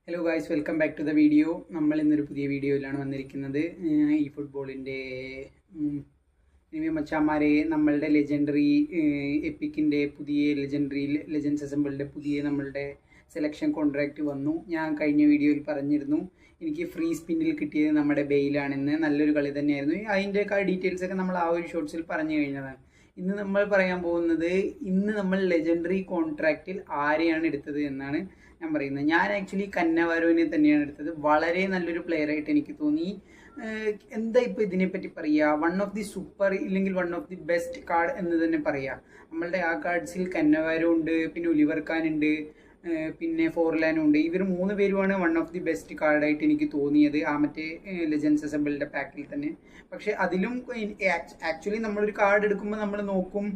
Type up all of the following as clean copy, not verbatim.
Hello guys, welcome back to the video. നമ്മൾ ഇന്നൊരു പുതിയ വീഡിയോയിലാണ് വന്നിരിക്കുന്നത്. ഈ ഫുട്ബോളിൻ്റെ മച്ചാന്മാരെ, നമ്മളുടെ ലെജൻഡറി എപ്പിക്കിൻ്റെ പുതിയ ലെജൻഡ്സ് അസംബിളിൻ്റെ പുതിയ നമ്മളുടെ സെലക്ഷൻ കോൺട്രാക്റ്റ് വന്നു. ഞാൻ കഴിഞ്ഞ വീഡിയോയിൽ പറഞ്ഞിരുന്നു എനിക്ക് ഫ്രീ സ്പിന്നിൽ കിട്ടിയത് നമ്മുടെ ബെയിലാണെന്ന്. നല്ലൊരു കളി തന്നെയായിരുന്നു. അതിൻ്റെയൊക്കെ ഡീറ്റെയിൽസൊക്കെ നമ്മൾ ആ ഒരു ഷോർട്സിൽ പറഞ്ഞു കഴിഞ്ഞതാണ്. ഇന്ന് നമ്മൾ പറയാൻ പോകുന്നത്, ഇന്ന് നമ്മൾ ലെജൻഡറി കോൺട്രാക്റ്റിൽ ആരെയാണ് എടുത്തത് എന്നാണ് ഞാൻ പറയുന്നത്. ഞാൻ ആക്ച്വലി കന്നവാരോവിനെ തന്നെയാണ് എടുത്തത്. വളരെ നല്ലൊരു പ്ലെയർ ആയിട്ട് എനിക്ക് തോന്നി. എന്താ ഇപ്പോൾ ഇതിനെപ്പറ്റി പറയുക, വൺ ഓഫ് ദി സൂപ്പർ ഇല്ലെങ്കിൽ one of the best card എന്ന് തന്നെ പറയാം. നമ്മളുടെ ആ കാർഡ്സിൽ കന്നവാരോ ഉണ്ട്, പിന്നെ ഒലിവർ ഖാൻ ഉണ്ട്, പിന്നെ ഫോർലാനും ഉണ്ട്. ഇവർ 3 പേരുമാണ് വൺ ഓഫ് ദി ബെസ്റ്റ് കാർഡായിട്ട് എനിക്ക് തോന്നിയത് ആ മറ്റേ ലെജൻഡ്സ് അസംബിളിൻ്റെ പാക്കിൽ തന്നെ. പക്ഷെ അതിലും ആക്ച്വലി നമ്മളൊരു കാർഡ് എടുക്കുമ്പോൾ നമ്മൾ നോക്കും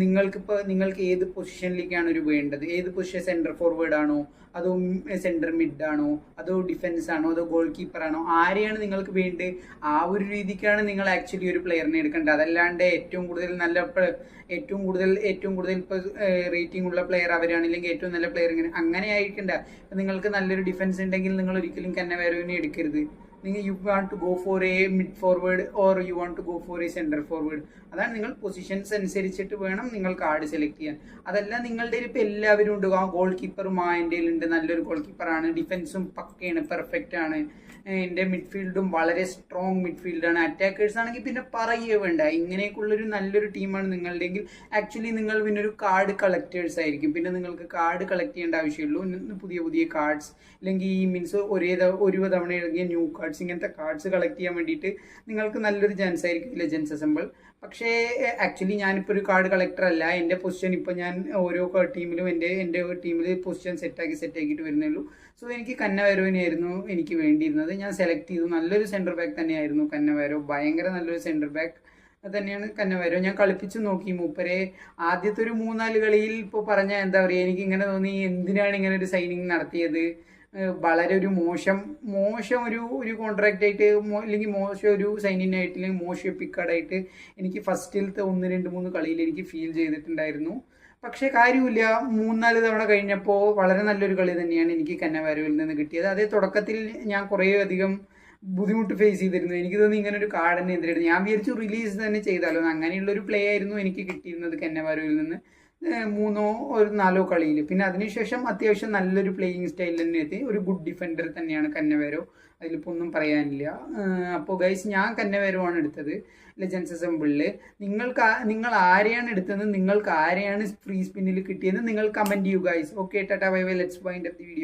നിങ്ങൾക്ക് ഏത് പൊസിഷനിലേക്കാണ് ഒരു വേണ്ടത്. ഏത് പൊസിഷൻ, സെൻറ്റർ ഫോർവേഡ് ആണോ, അതോ സെൻറ്റർ മിഡ് ആണോ, അതോ ഡിഫൻസ് ആണോ, അതോ ഗോൾ കീപ്പർ ആണോ, ആരെയാണ് നിങ്ങൾക്ക് വേണ്ടത്? ആ ഒരു രീതിക്കാണ് നിങ്ങൾ ആക്ച്വലി ഒരു പ്ലെയറിനെ എടുക്കേണ്ടത്. അതല്ലാണ്ട് ഏറ്റവും കൂടുതൽ ഇപ്പോൾ റേറ്റിംഗ് ഉള്ള പ്ലെയർ അവരാണില്ലെങ്കിൽ ഏറ്റവും നല്ല പ്ലെയർ അങ്ങനെ ആയിരിക്കണ്ട. ഇപ്പം നിങ്ങൾക്ക് നല്ലൊരു ഡിഫൻസ് ഉണ്ടെങ്കിൽ നിങ്ങൾ ഒരിക്കലും കന്നവാരോവിനെ എടുക്കരുത്. You want to go for a mid forward or you want to go for a centre forward. അതാണ് നിങ്ങൾ പൊസിഷൻസ് അനുസരിച്ചിട്ട് വേണം നിങ്ങൾ കാർഡ് സെലക്ട് ചെയ്യാൻ. അതല്ല നിങ്ങളുടെ ഇപ്പോൾ എല്ലാവരും ഉണ്ട്. ആ ഗോൾ കീപ്പറും എൻ്റെ ഉണ്ട്, നല്ലൊരു ഗോൾ കീപ്പറാണ്, ഡിഫൻസും പക്കയാണ്, പെർഫെക്റ്റ് ആണ്, എൻ്റെ മിഡ്ഫീൽഡും വളരെ സ്ട്രോങ് മിഡ്ഫീൽഡാണ്, അറ്റാക്കേഴ്സ് ആണെങ്കിൽ പിന്നെ പറയുകയോ വേണ്ട. ഇങ്ങനെയൊക്കെയുള്ളൊരു നല്ലൊരു ടീമാണ് നിങ്ങളുടെയെങ്കിൽ ആക്ച്വലി നിങ്ങൾ പിന്നെ ഒരു കാർഡ് കളക്ടേഴ്സ് ആയിരിക്കും. പിന്നെ നിങ്ങൾക്ക് കാർഡ് കളക്ട് ചെയ്യേണ്ട ആവശ്യമുള്ളൂ. പുതിയ കാർഡ്സ് അല്ലെങ്കിൽ ഈ മീൻസ് ഒരു തവണ ഇറങ്ങിയ ന്യൂ കാർഡ്സ്, ഇങ്ങനത്തെ കാർഡ്സ് കളക്ട് ചെയ്യാൻ വേണ്ടിയിട്ട് നിങ്ങൾക്ക് നല്ലൊരു ചാൻസ് ആയിരിക്കും ലെജൻഡ്സ് അസംബിൾ. പക്ഷേ ആക്ച്വലി ഞാനിപ്പോൾ ഒരു കാർഡ് കളക്ടർ അല്ല. എൻ്റെ പൊസിഷൻ ഇപ്പോൾ ഞാൻ ഓരോ ടീമിലും എൻ്റെ ടീമിൽ പൊസിഷൻ സെറ്റാക്കിയിട്ട് വരുന്നുള്ളൂ. സോ എനിക്ക് കന്നവാരോവിനെയായിരുന്നു എനിക്ക് വേണ്ടിയിരുന്നത്. ഞാൻ സെലക്ട് ചെയ്തു. നല്ലൊരു സെൻറ്റർ ബാക്ക് തന്നെയായിരുന്നു കന്നവാരോ. ഭയങ്കര നല്ലൊരു സെൻറ്റർ ബാക്ക് തന്നെയാണ് കന്നവാരോ. ഞാൻ കളിപ്പിച്ച് നോക്കി മൂപ്പരെ. ആദ്യത്തെ ഒരു 3-4 കളിയിൽ ഇപ്പോൾ പറഞ്ഞാൽ എന്താ പറയുക, എനിക്ക് ഇങ്ങനെ തോന്നി എന്തിനാണ് ഇങ്ങനെ ഒരു സൈനിങ് നടത്തിയത്. വളരെ ഒരു മോശം ഒരു കോൺട്രാക്റ്റ് ആയിട്ട്, അല്ലെങ്കിൽ മോശം ഒരു സൈനിങ് ആയിട്ട്, അല്ലെങ്കിൽ മോശം പിക്കാർഡായിട്ട് എനിക്ക് ഫസ്റ്റിലത്തെ 1-2-3 കളിയിൽ എനിക്ക് ഫീൽ ചെയ്തിട്ടുണ്ടായിരുന്നു. പക്ഷേ കാര്യമില്ല, 3-4 തവണ കഴിഞ്ഞപ്പോൾ വളരെ നല്ലൊരു കളി തന്നെയാണ് എനിക്ക് കന്നവാരോവിൽ നിന്ന് കിട്ടിയത്. അതേ തുടക്കത്തിൽ ഞാൻ കുറേ അധികം ബുദ്ധിമുട്ട് ഫേസ് ചെയ്തിരുന്നു. എനിക്ക് തോന്നി ഇങ്ങനെ ഒരു കാർഡ് തന്നെ എന്തിനായിരുന്നു. ഞാൻ വിചാരിച്ചു റിലീസ് തന്നെ ചെയ്താലോ. അങ്ങനെയുള്ളൊരു പ്ലേ ആയിരുന്നു എനിക്ക് കിട്ടിയിരുന്നത് കന്നവാരോവിൽ നിന്ന് 3-4 കളിയിൽ. പിന്നെ അതിനുശേഷം അത്യാവശ്യം നല്ലൊരു പ്ലേയിങ് സ്റ്റൈൽ തന്നെ എത്തി. ഒരു ഗുഡ് ഡിഫൻഡർ തന്നെയാണ് കന്നവാരോ, അതിലിപ്പോൾ ഒന്നും പറയാനില്ല. അപ്പോൾ ഗൈസ്, ഞാൻ കന്നവാരോ ആണ് എടുത്തത് ലെജൻഡ്സ് അസംബിളിൽ. നിങ്ങൾ ആരെയാണ് എടുത്തത്, നിങ്ങൾക്ക് ആരെയാണ് ഫ്രീ സ്പിന്നിൽ കിട്ടിയത്, നിങ്ങൾ കമൻറ്റ് ചെയ്യൂ guys. Okay, tata bye bye, let's wind up the video.